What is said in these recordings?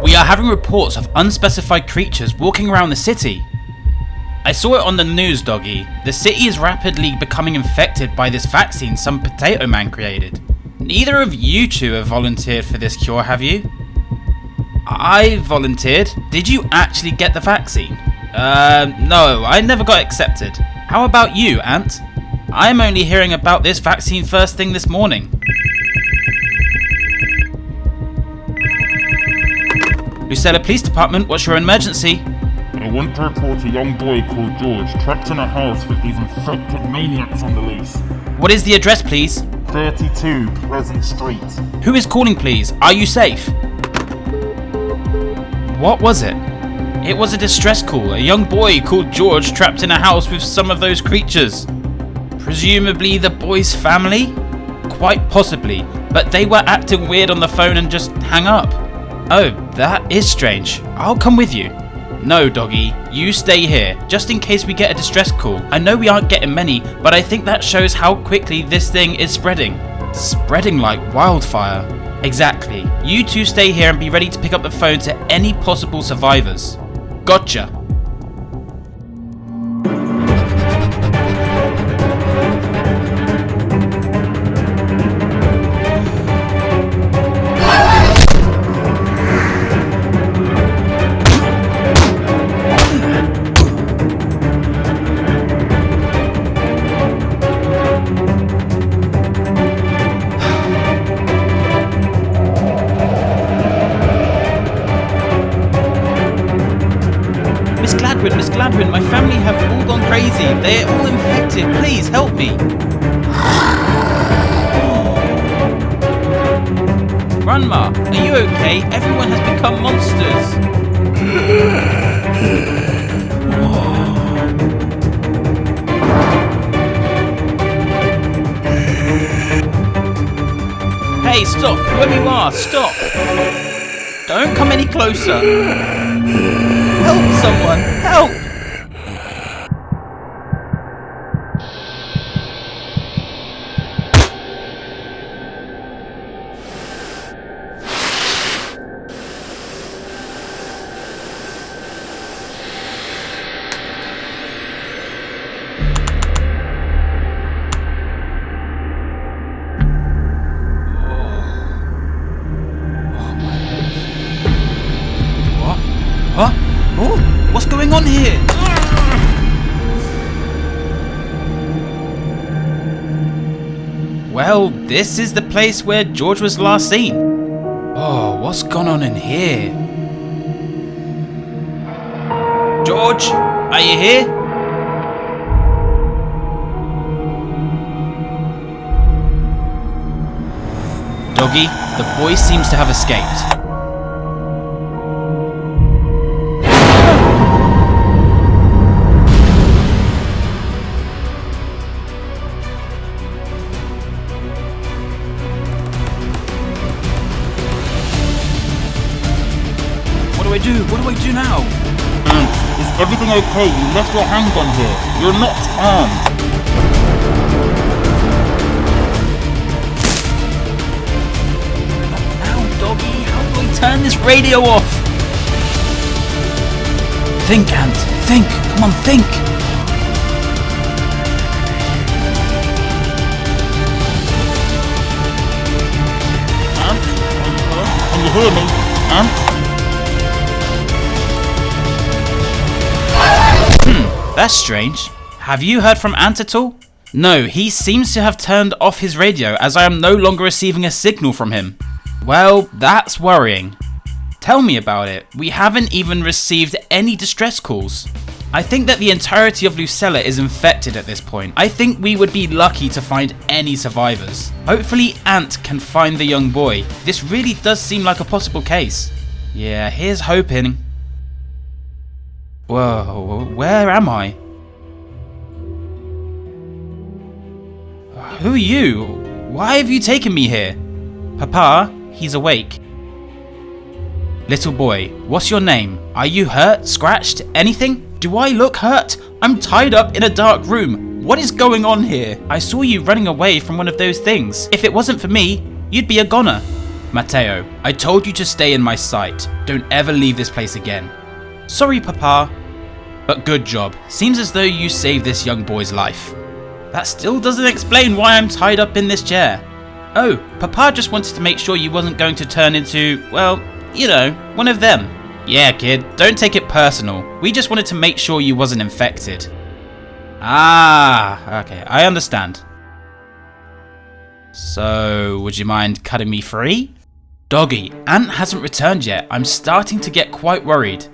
We are having reports of unspecified creatures walking around the city. I saw it on the news, doggy. The city is rapidly becoming infected by this vaccine some potato man created. Neither of you two have volunteered for this cure, have you? I volunteered. Did you actually get the vaccine? No, I never got accepted. How about you, Ant? I'm only hearing about this vaccine first thing this morning. Lucella Police Department, what's your emergency? I want to report a young boy called George trapped in a house with these infected maniacs on the loose. What is the address, please? 32 Pleasant Street. Who is calling, please? Are you safe? What was it? It was a distress call. A young boy called George trapped in a house with some of those creatures. Presumably the boy's family? Quite possibly, but they were acting weird on the phone and just hang up. Oh, that is strange. I'll come with you. No, doggy, you stay here, just in case we get a distress call. I know we aren't getting many, but I think that shows how quickly this thing is spreading. Spreading like wildfire. Exactly. You two stay here and be ready to pick up the phone to any possible survivors. Gotcha. Miss Gladwin, my family have all gone crazy. They're all infected. Please help me. Grandma, are you okay? Everyone has become monsters. Hey, stop! Whoever you are, stop! Don't come any closer. Help someone! Help! Huh? Oh, what's going on here? Well, this is the place where George was last seen. Oh, what's gone on in here? George, are you here? Doggy, the boy seems to have escaped. What do I do now? Is everything okay? You left your handgun here. You're not armed. Now, doggy, how do I turn this radio off? Think, Ant. Think. Come on, think. Ant? Can you hear me? Ant? That's strange. Have you heard from Ant at all? No, he seems to have turned off his radio as I am no longer receiving a signal from him. Well, that's worrying. Tell me about it. We haven't even received any distress calls. I think that the entirety of Lucella is infected at this point. I think we would be lucky to find any survivors. Hopefully Ant can find the young boy. This really does seem like a possible case. Yeah, here's hoping. Whoa, where am I? Who are you? Why have you taken me here? Papa, he's awake. Little boy, what's your name? Are you hurt, scratched, anything? Do I look hurt? I'm tied up in a dark room. What is going on here? I saw you running away from one of those things. If it wasn't for me, you'd be a goner. Matteo, I told you to stay in my sight. Don't ever leave this place again. Sorry, Papa. But good job. Seems as though you saved this young boy's life. That still doesn't explain why I'm tied up in this chair. Oh, Papa just wanted to make sure you wasn't going to turn into, well, you know, one of them. Yeah, kid, don't take it personal. We just wanted to make sure you wasn't infected. Ah, okay, I understand. So, would you mind cutting me free? Doggy, Ant hasn't returned yet. I'm starting to get quite worried.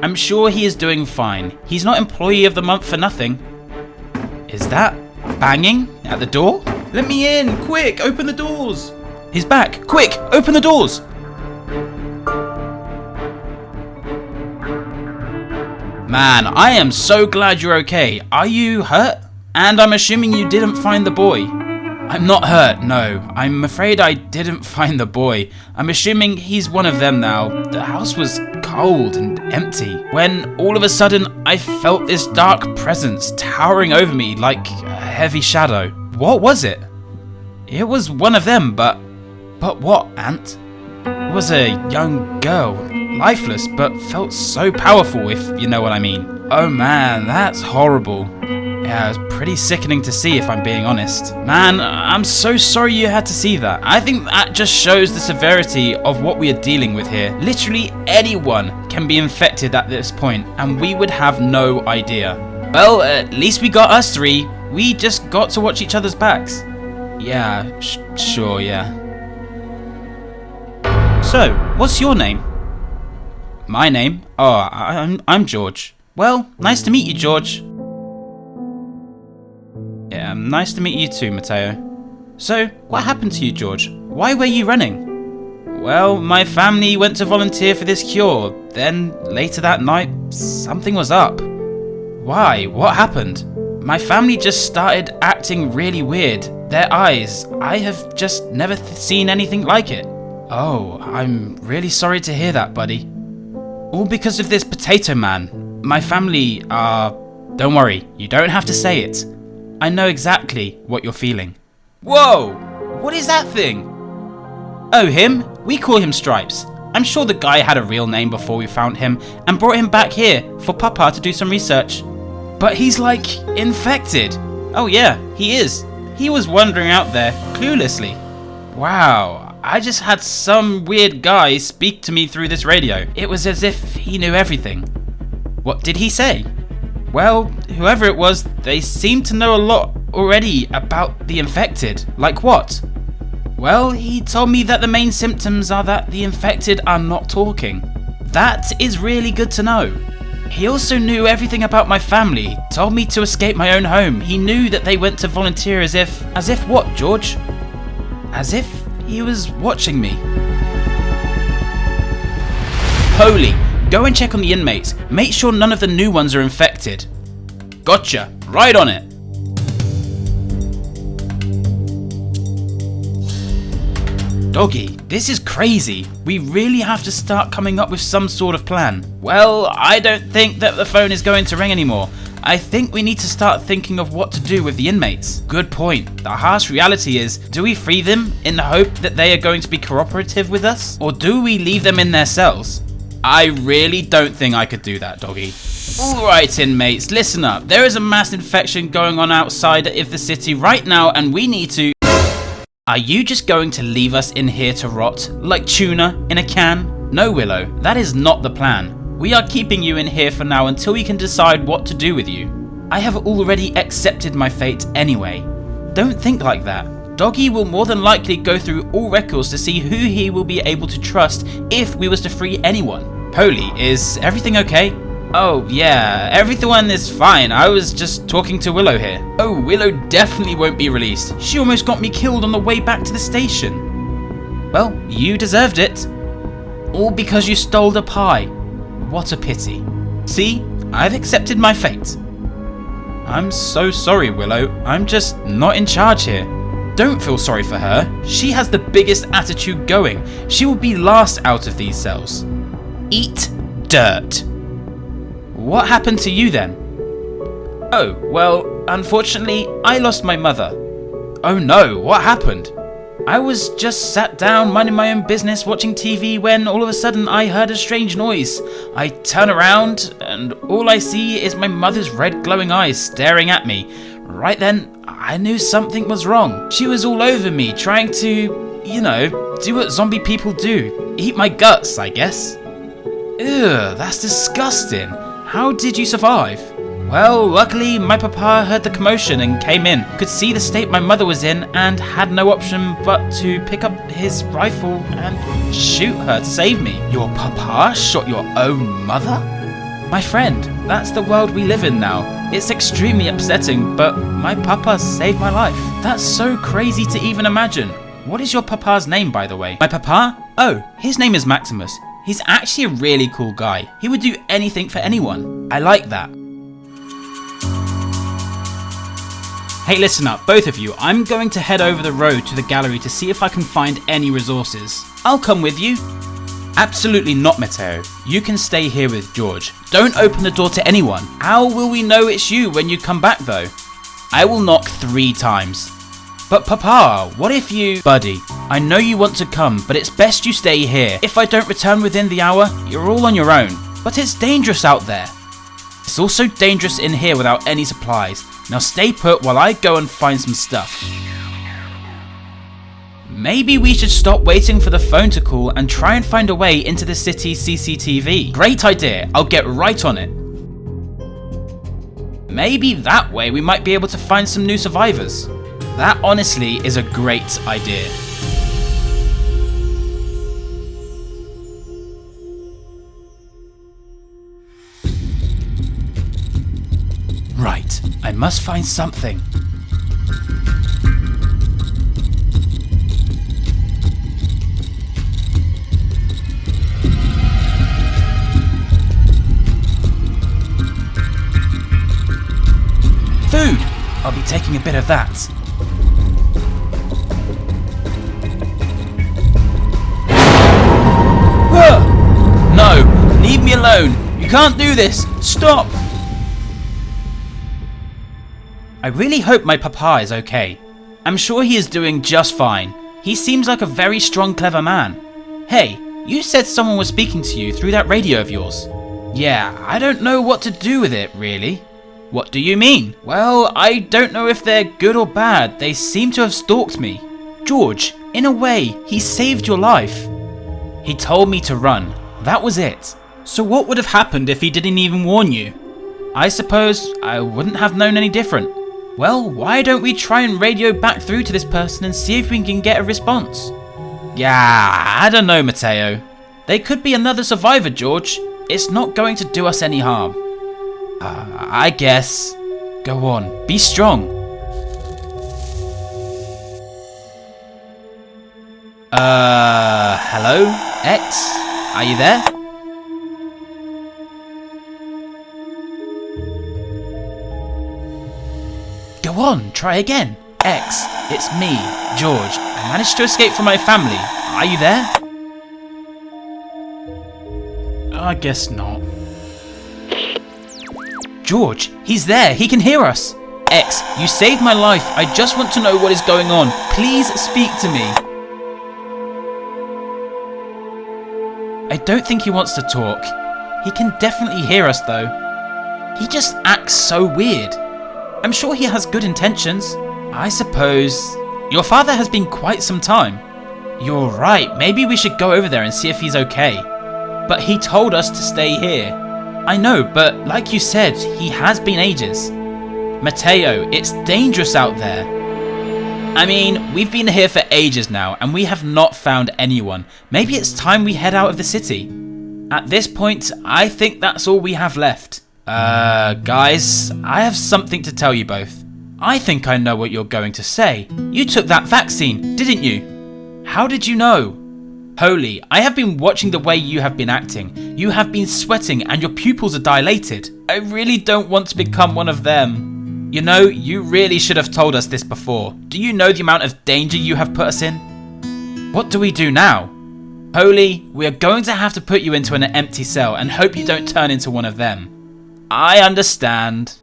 I'm sure he is doing fine. He's not Employee of the Month for nothing. Is that banging at the door? Let me in, quick, open the doors. He's back, quick, open the doors. Man, I am so glad you're okay. Are you hurt? And I'm assuming you didn't find the boy. I'm not hurt, no. I'm afraid I didn't find the boy. I'm assuming he's one of them now. The house was cold and empty when all of a sudden I felt this dark presence towering over me like a heavy shadow. What was it? It was one of them, but what, Ant? It was a young girl, lifeless, but felt so powerful, if you know what I mean. Oh man, that's horrible. Yeah, it was pretty sickening to see, if I'm being honest. Man, I'm so sorry you had to see that. I think that just shows the severity of what we are dealing with here. Literally anyone can be infected at this point, and we would have no idea. Well, at least we got us three. We just got to watch each other's backs. Yeah, sure, yeah. So, what's your name? My name? Oh, I'm George. Well, nice to meet you, George. Yeah, nice to meet you too, Matteo. So, what happened to you, George? Why were you running? Well, my family went to volunteer for this cure. Then, later that night, something was up. Why? What happened? My family just started acting really weird. Their eyes, I have just never seen anything like it. Oh, I'm really sorry to hear that, buddy. All because of this potato man. My family don't worry, you don't have to say it. I know exactly what you're feeling. Whoa! What is that thing? Oh, him? We call him Stripes. I'm sure the guy had a real name before we found him and brought him back here for Papa to do some research. But he's like infected. Oh yeah, he is. He was wandering out there cluelessly. Wow, I just had some weird guy speak to me through this radio. It was as if he knew everything. What did he say? Well, whoever it was, they seem to know a lot already about the infected. Like what? Well, he told me that the main symptoms are that the infected are not talking. That is really good to know. He also knew everything about my family, told me to escape my own home. He knew that they went to volunteer as if what, George? As if he was watching me. Holy, go and check on the inmates. Make sure none of the new ones are infected. Gotcha, right on it. Doggy, this is crazy. We really have to start coming up with some sort of plan. Well, I don't think that the phone is going to ring anymore. I think we need to start thinking of what to do with the inmates. Good point. The harsh reality is, do we free them in the hope that they are going to be cooperative with us? Or do we leave them in their cells? I really don't think I could do that, Doggy. Alright, inmates, listen up. There is a mass infection going on outside of the city right now, and we need to... Are you just going to leave us in here to rot, like tuna in a can? No, Willow, that is not the plan. We are keeping you in here for now until we can decide what to do with you. I have already accepted my fate anyway. Don't think like that. Doggy will more than likely go through all records to see who he will be able to trust if we was to free anyone. Polly, is everything okay? Oh yeah, everyone is fine. I was just talking to Willow here. Oh, Willow definitely won't be released. She almost got me killed on the way back to the station. Well, you deserved it. All because you stole the pie. What a pity. See, I've accepted my fate. I'm so sorry, Willow. I'm just not in charge here. Don't feel sorry for her. She has the biggest attitude going. She will be last out of these cells. Eat dirt. What happened to you then? Oh, well, unfortunately, I lost my mother. Oh no, what happened? I was just sat down minding my own business watching TV when all of a sudden I heard a strange noise. I turn around and all I see is my mother's red glowing eyes staring at me. Right then, I knew something was wrong. She was all over me trying to, do what zombie people do. Eat my guts, I guess. Ugh, that's disgusting. How did you survive? Well, luckily my papa heard the commotion and came in, could see the state my mother was in and had no option but to pick up his rifle and shoot her to save me. Your papa shot your own mother? My friend, that's the world we live in now. It's extremely upsetting, but my papa saved my life. That's so crazy to even imagine. What is your papa's name, by the way? My papa? Oh, his name is Maximus. He's actually a really cool guy. He would do anything for anyone. I like that. Hey, listen up, both of you. I'm going to head over the road to the gallery to see if I can find any resources. I'll come with you. Absolutely not, Matteo. You can stay here with George. Don't open the door to anyone. How will we know it's you when you come back, though? I will knock 3 times. But Papa, what if you... Buddy, I know you want to come, but it's best you stay here. If I don't return within the hour, you're all on your own. But it's dangerous out there. It's also dangerous in here without any supplies. Now stay put while I go and find some stuff. Maybe we should stop waiting for the phone to call and try and find a way into the city's CCTV. Great idea, I'll get right on it. Maybe that way we might be able to find some new survivors. That honestly is a great idea. Right, I must find something. Food! I'll be taking a bit of that. No! Leave me alone! You can't do this! Stop! I really hope my papa is okay. I'm sure he is doing just fine. He seems like a very strong, clever man. Hey, you said someone was speaking to you through that radio of yours. Yeah, I don't know what to do with it, really. What do you mean? Well, I don't know if they're good or bad. They seem to have stalked me. George, in a way, he saved your life. He told me to run. That was it. So what would have happened if he didn't even warn you? I suppose I wouldn't have known any different. Well, why don't we try and radio back through to this person and see if we can get a response? Yeah, I don't know, Matteo. They could be another survivor, George. It's not going to do us any harm. I guess. Go on, be strong. Hello? X? Are you there? Go on, try again. X, it's me, George. I managed to escape from my family. Are you there? I guess not. George, he's there. He can hear us. X, you saved my life. I just want to know what is going on. Please speak to me. I don't think he wants to talk. He can definitely hear us though. He just acts so weird. I'm sure he has good intentions. I suppose... Your father has been quite some time. You're right, maybe we should go over there and see if he's okay. But he told us to stay here. I know, but like you said, he has been ages. Matteo, it's dangerous out there. I mean, we've been here for ages now, and we have not found anyone. Maybe it's time we head out of the city. At this point, I think that's all we have left. Guys, I have something to tell you both. I think I know what you're going to say. You took that vaccine, didn't you? How did you know? Holy, I have been watching the way you have been acting. You have been sweating and your pupils are dilated. I really don't want to become one of them. You know, you really should have told us this before. Do you know the amount of danger you have put us in? What do we do now? Holy, we are going to have to put you into an empty cell and hope you don't turn into one of them. I understand.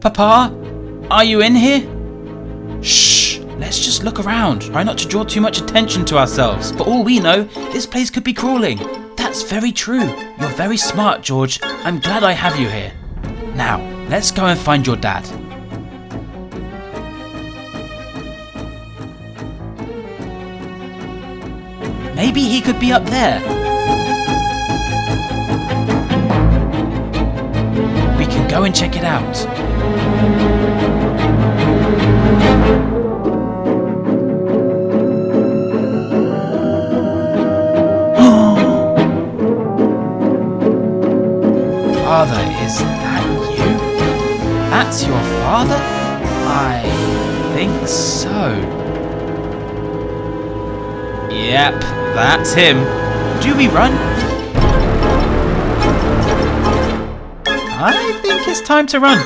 Papa? Are you in here? Shh, let's just look around. Try not to draw too much attention to ourselves. For all we know, this place could be crawling. That's very true. You're very smart, George. I'm glad I have you here. Now, let's go and find your dad. Maybe he could be up there. We can go and check it out. Father, is that you? That's your father? I think so. Yep, that's him. Do we run? I think it's time to run.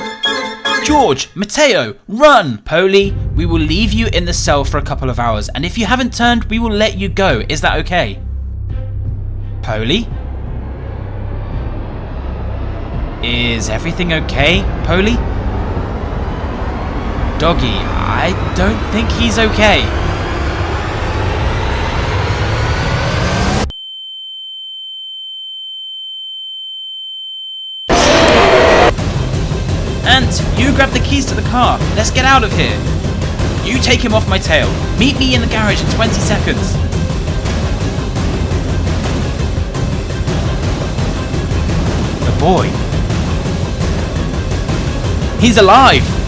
George, Matteo, run! Polly, we will leave you in the cell for a couple of hours, and if you haven't turned, we will let you go. Is that okay? Polly? Is everything okay, Polly? Doggy, I don't think he's okay. Ant, you grab the keys to the car. Let's get out of here. You take him off my tail. Meet me in the garage in 20 seconds. The boy. He's alive!